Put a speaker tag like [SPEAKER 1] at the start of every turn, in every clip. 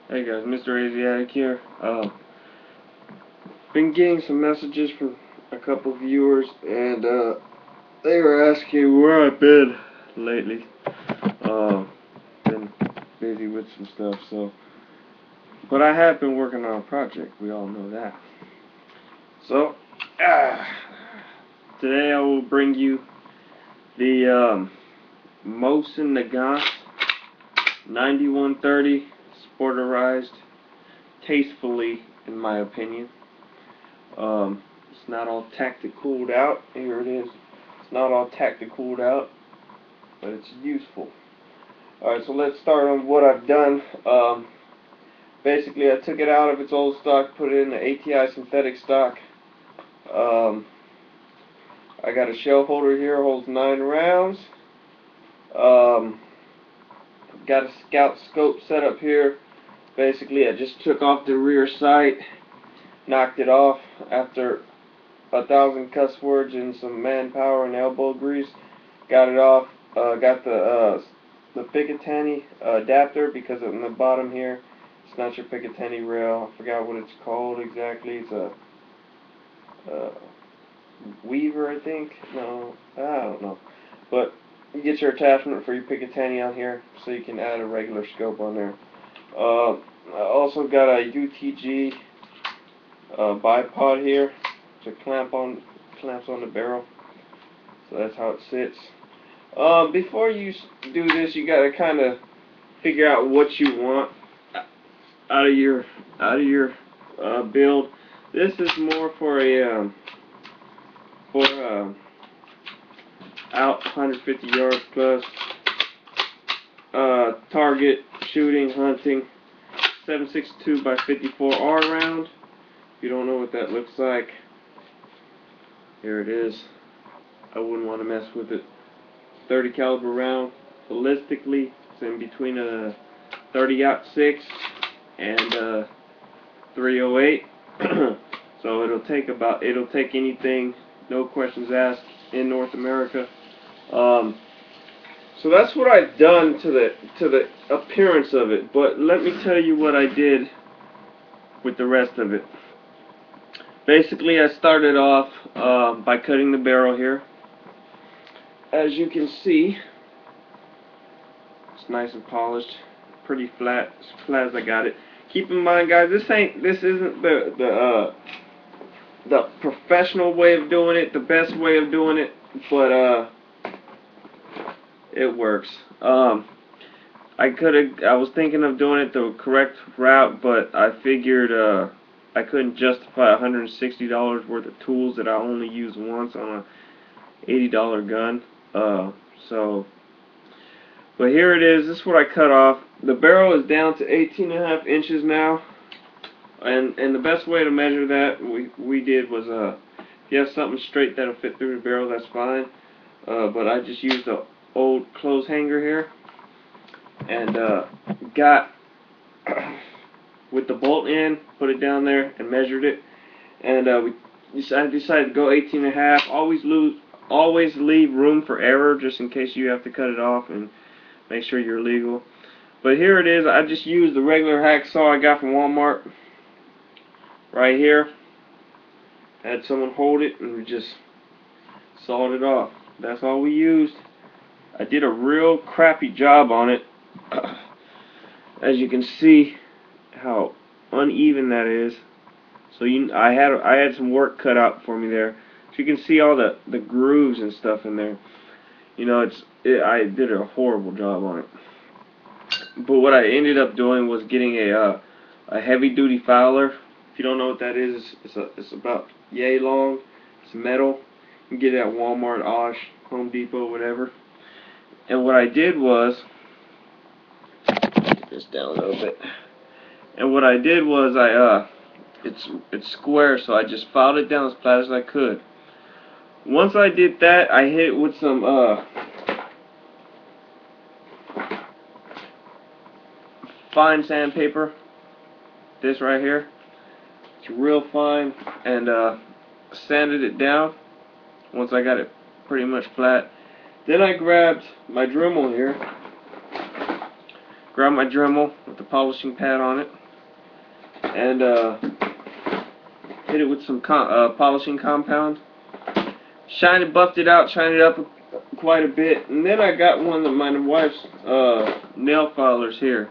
[SPEAKER 1] Hey guys, Mr. Asiatic here. Been getting some messages from a couple viewers, and they were asking where I've been lately. Been busy with some stuff, but I have been working on a project. We all know that. So, today I will bring you the Mosin Nagant 9130 Sporterized, tastefully, in my opinion. It's not all tacticaled out. Here it is. It's not all tacticaled out, but it's useful. Alright, so let's start on what I've done. Basically, I took it out of its old stock, put it in the ATI synthetic stock. I got a shell holder here, holds 9 rounds. Got a scout scope set up here. Basically, I just took off the rear sight, knocked it off after 1,000 cuss words and some manpower and elbow grease. Got it off. Got the Picatinny adapter, because on the bottom here, it's not your Picatinny rail. I forgot what it's called exactly. It's a Weaver, I think. No, I don't know. But you get your attachment for your Picatinny on here, so you can add a regular scope on there. I also got a UTG bipod here to clamps on the barrel. So that's how it sits. Before you do this, you gotta kind of figure out what you want out of your build. This is more for a out 150 yards plus, target shooting, hunting, 7.62 by 54 round. If you don't know what that looks like, here it is. I wouldn't want to mess with it. 30 caliber round. Ballistically, it's in between a 30-06 and a 308. So it'll take anything, no questions asked, in North America. So that's what I've done to the appearance of it. But let me tell you what I did with the rest of it. Basically, I started off by cutting the barrel here. As you can see, it's nice and polished, pretty flat, as flat as I got it. Keep in mind, guys, this isn't the professional way of doing it, the best way of doing it, but it works. I was thinking of doing it the correct route, but I figured I couldn't justify $160 worth of tools that I only use once on a $80 gun. But here it is. This is what I cut off. The barrel is down to 18.5 inches now, and the best way to measure that we did was if you have something straight that'll fit through the barrel, that's fine. But I just used the old clothes hanger here, and got with the bolt in, put it down there, and measured it, and I decided to go 18.5. Always leave room for error, just in case you have to cut it off, and make sure you're legal. But here it is. I just used the regular hacksaw I got from Walmart right here. Had someone hold it, and we just sawed it off. That's all we used. I did a real crappy job on it. As you can see how uneven that is. So I had some work cut out for me there. So you can see all the grooves and stuff in there. You know, I did a horrible job on it. But what I ended up doing was getting a heavy-duty fowler. If you don't know what that is, it's about yay long. It's metal. You can get it at Walmart, Osh, Home Depot, whatever. And what I did was, take this down a little bit. And what I did was it's square, so I just filed it down as flat as I could. Once I did that, I hit it with some fine sandpaper. This right here, it's real fine, and sanded it down. Once I got it pretty much flat, then I grabbed my Dremel here, grab my Dremel with the polishing pad on it, and hit it with some polishing compound. Buffed it out, shined it up quite a bit, and then I got one of my wife's nail filers here.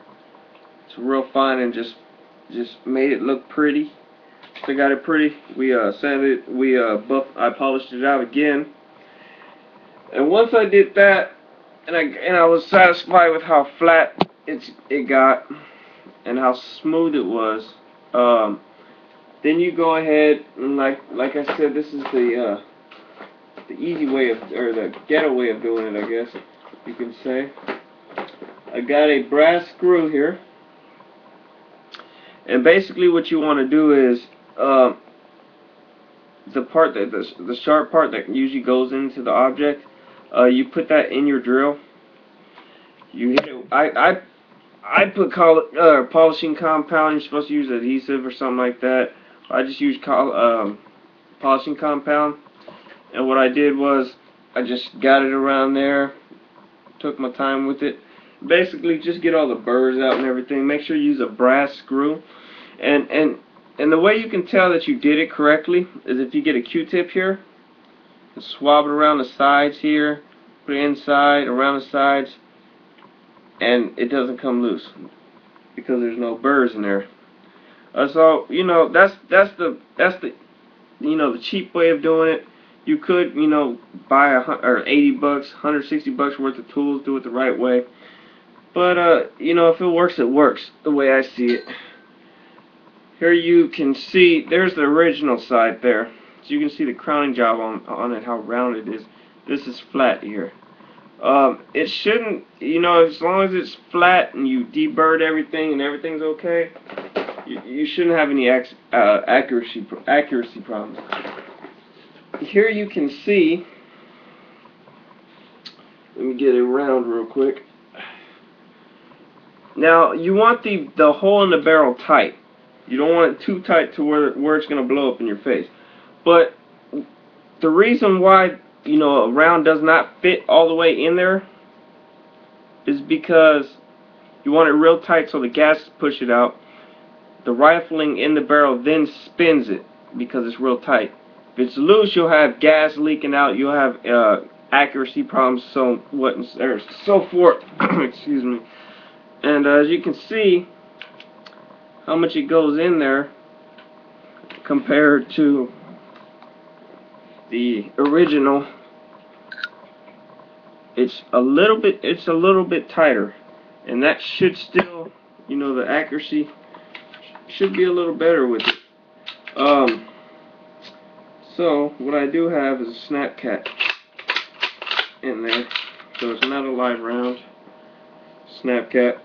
[SPEAKER 1] It's real fine and just made it look pretty. So I got it pretty. We sanded it. I polished it out again. And once I did that, and I was satisfied with how flat it got and how smooth it was. Then you go ahead and like I said, this is the easy way of, or the ghetto way of doing it, I guess you can say. I got a brass screw here, and basically what you want to do is the part that the sharp part that usually goes into the object, you put that in your drill. You hit it. I put polishing compound. You're supposed to use adhesive or something like that. I just used polishing compound, and what I did was I just got it around there, took my time with it. Basically, just get all the burrs out and everything. Make sure you use a brass screw, and the way you can tell that you did it correctly is if you get a Q-tip here and swab it around the sides here, put it inside, around the sides, and it doesn't come loose because there's no burrs in there. So you know that's the the cheap way of doing it. You could buy or 80 bucks, 160 bucks worth of tools, do it the right way. But if it works, it works the way I see it. Here you can see there's the original side there, so you can see the crowning job on it, how round it is. This is flat here. It shouldn't, as long as it's flat and you deburred everything and everything's okay, you shouldn't have any accuracy problems. Here you can see, let me get it around real quick. Now you want the hole in the barrel tight. You don't want it too tight to where it's going to blow up in your face. But the reason why a round does not fit all the way in there is because you want it real tight so the gas push it out. The rifling in the barrel then spins it because it's real tight. If it's loose, you'll have gas leaking out. You'll have accuracy problems, so forth. Excuse me. And as you can see, how much it goes in there compared to the original. It's a little bit tighter, and that should still, the accuracy should be a little better with it. So what I do have is a snap cap in there, so it's not a live round. Snap cap.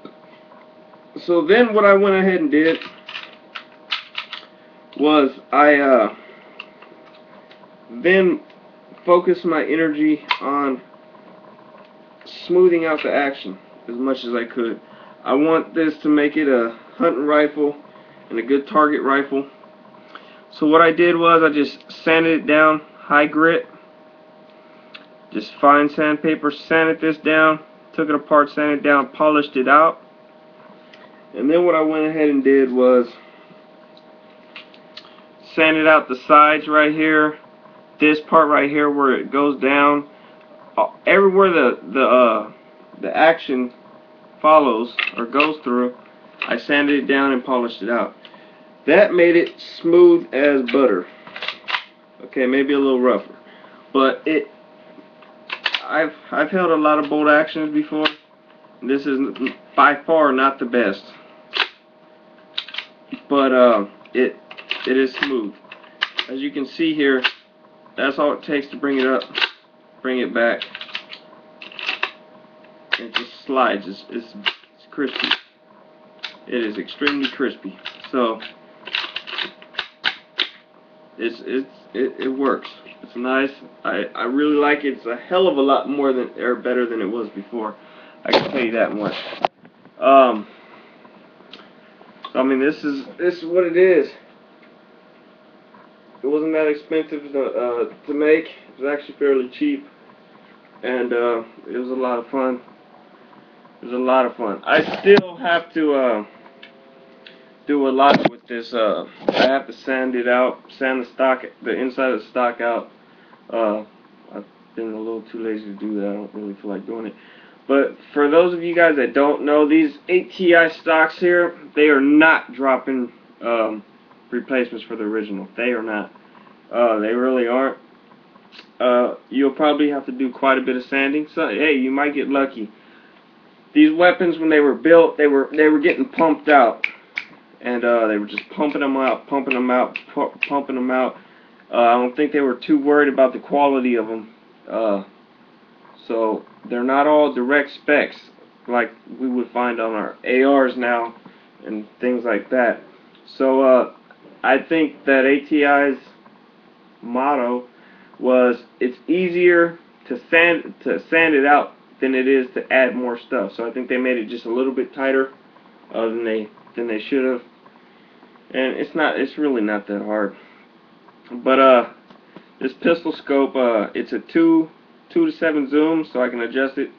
[SPEAKER 1] So then what I went ahead and did was I then focused my energy on smoothing out the action as much as I could. I want this to make it a hunting rifle and a good target rifle. So what I did was I just sanded it down, high grit, just fine sandpaper, sanded this down, took it apart, sanded it down, polished it out. And then what I went ahead and did was sanded out the sides right here, this part right here where it goes down, everywhere the action follows or goes through, I sanded it down and polished it out. That made it smooth as butter. Okay, maybe a little rougher, but I've held a lot of bolt actions before. This is by far not the best, but it is smooth. As you can see here, that's all it takes to bring it up, bring it back. It just slides. It's crispy. It is extremely crispy. So it works. It's nice. I really like it. It's a hell of a lot more than or better than it was before. I can tell you that much. So I mean, this is what it is. It wasn't that expensive to make. It was actually fairly cheap, and it was a lot of fun. It was a lot of fun. I still have to do a lot with this. I have to sand it out, sand the inside of the stock out. I've been a little too lazy to do that. I don't really feel like doing it. But for those of you guys that don't know, these ATI stocks here, they are not dropping replacements for the original. They are not. They really aren't. You'll probably have to do quite a bit of sanding. So hey, you might get lucky. These weapons, when they were built, they were getting pumped out, and they were just pumping them out, pumping them out, pumping them out. I don't think they were too worried about the quality of them. So they're not all direct specs like we would find on our ARs now and things like that. So I think that ATI's motto was it's easier to sand it out than it is to add more stuff. So I think they made it just a little bit tighter than they should have. And it's really not that hard. But this pistol scope, it's a 2 to 7 zoom, so I can adjust it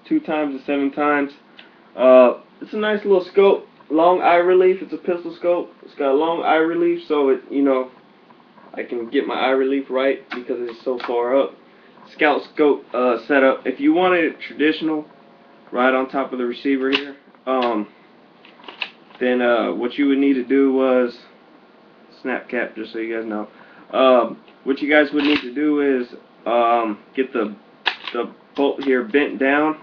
[SPEAKER 1] 2 times to 7 times. It's a nice little scope, long eye relief. It's a pistol scope. It's got a long eye relief, so it, you know, I can get my eye relief right because it's so far up. Scout scope setup. If you wanted it traditional, right on top of the receiver here, then what you would need to do was snap cap, just so you guys know. What you guys would need to do is get the bolt here bent down.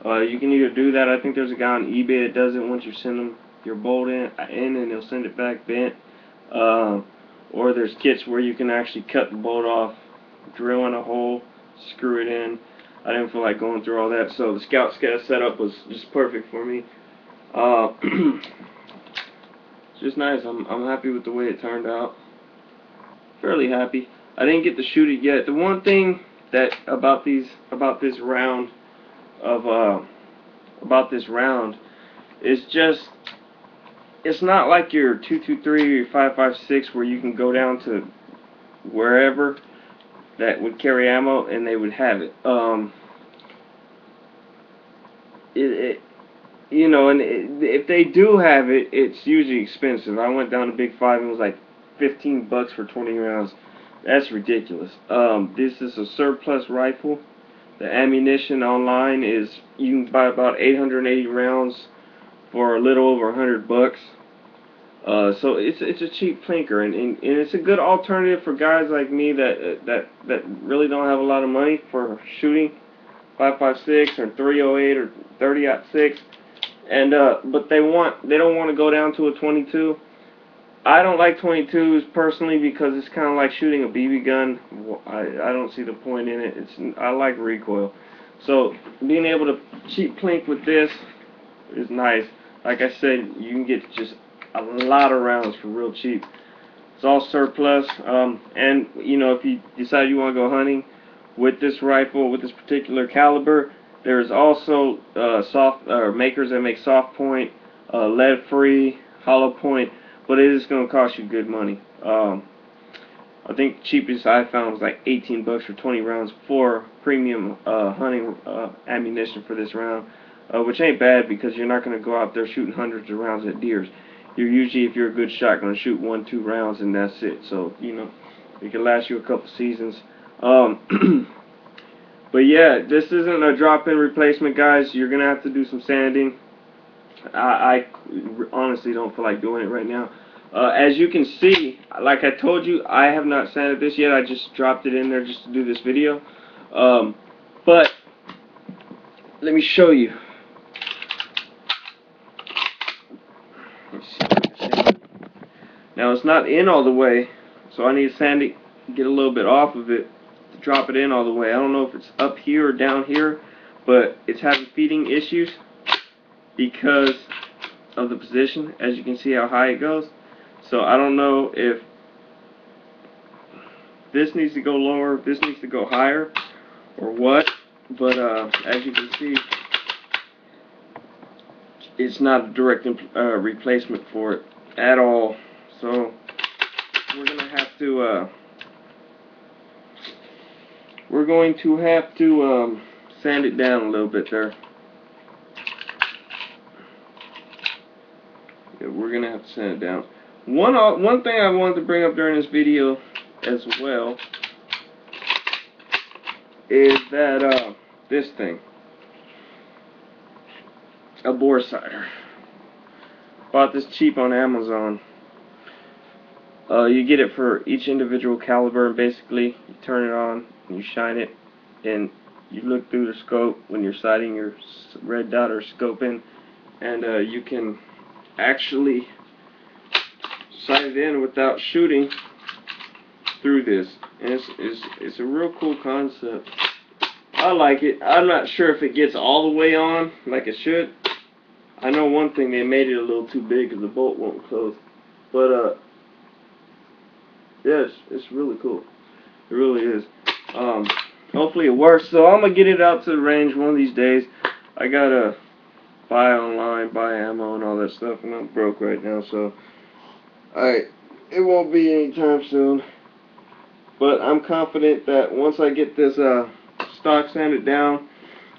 [SPEAKER 1] You can either do that. I think there's a guy on eBay that does it once you send him your bolt in and he'll send it back bent. Or there's kits where you can actually cut the bolt off, drill in a hole, screw it in. I didn't feel like going through all that, so the Scout setup was just perfect for me. It's just nice. I'm happy with the way it turned out. Fairly happy. I didn't get to shoot it yet. The one thing that about this round is just it's not like your 223 or 5.56 where you can go down to wherever that would carry ammo and they would have it. You know, and if they do have it, it's usually expensive. I went down to Big 5 and it was like $15 for 20 rounds. That's ridiculous. This is a surplus rifle. The ammunition online is, you can buy about 880 rounds for a little over $100. So it's a cheap plinker, and it's a good alternative for guys like me that really don't have a lot of money for shooting 5.56 or 308 or 30-06, and but they don't want to go down to a 22. I don't like 22s personally because it's kind of like shooting a BB gun. I don't see the point in it. I like recoil. So being able to cheap plink with this is nice. Like I said, you can get just a lot of rounds for real cheap. It's all surplus. And you know, if you decide you want to go hunting with this rifle, with this particular caliber, there's also makers that make soft point, lead-free, hollow point. But it is going to cost you good money. I think the cheapest I found was like $18 for 20 rounds for premium hunting ammunition for this round, which ain't bad because you're not going to go out there shooting hundreds of rounds at deers. You're usually, if you're a good shot, going to shoot 1-2 rounds and that's it. So, you know, it can last you a couple seasons. But yeah, this isn't a drop-in replacement, guys. You're going to have to do some sanding. I honestly don't feel like doing it right now. As you can see, like I told you, I have not sanded this yet. I just dropped it in there just to do this video. But let me show you. Let's see. Now it's not in all the way, so I need to sand it, get a little bit off of it to drop it in all the way. I don't know if it's up here or down here, but it's having feeding issues because of the position. As you can see how high it goes. So I don't know if this needs to go lower, if this needs to go higher, or what. But as you can see, it's not a direct replacement for it at all. So we're going to have to sand it down a little bit there. Yeah, we're gonna have to sand it down. One thing I wanted to bring up during this video as well is that this thing, a bore sider. Bought this cheap on Amazon. You get it for each individual caliber, and basically you turn it on, and you shine it, and you look through the scope when you're sighting your red dot or scoping, and you can actually sight it in without shooting through this. And it's a real cool concept. I like it. I'm not sure if it gets all the way on like it should. I know one thing, they made it a little too big because the bolt won't close. But yes, it's really cool. It really is. Hopefully it works. So I'm gonna get it out to the range one of these days. I gotta buy online, buy ammo and all that stuff, and I'm broke right now, so it won't be anytime soon. But I'm confident that once I get this stock sanded down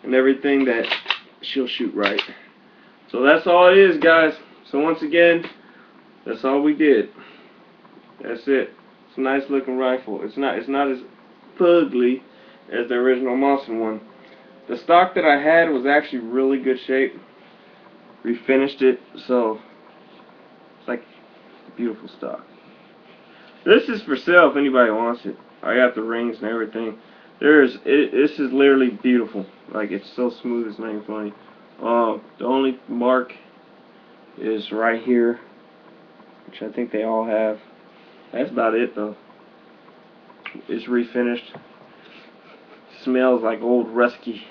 [SPEAKER 1] and everything, that she'll shoot right. So that's all it is, guys. So once again, that's all we did. That's it. It's a nice looking rifle. It's not as ugly as the original Mosin one. The stock that I had was actually really good shape. Refinished it, so it's like beautiful stock. This is for sale if anybody wants it. I got the rings and everything. This is literally beautiful. Like, it's so smooth, it's not even funny. The only mark is right here, which I think they all have. That's about it though. It's refinished. Smells like old rusky.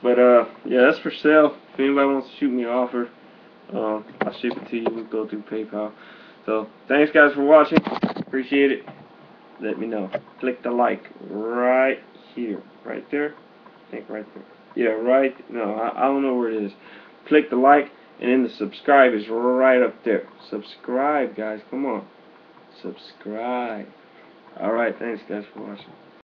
[SPEAKER 1] But yeah, that's for sale. If anybody wants to shoot me an offer, I'll ship it to you. We'll go through PayPal. So thanks guys for watching. Appreciate it. Let me know. Click the like right here. Right there? I think right there. Yeah, right. No, I don't know where it is. Click the like, and then the subscribe is right up there. Subscribe, guys. Come on. Subscribe. Alright, thanks guys for watching.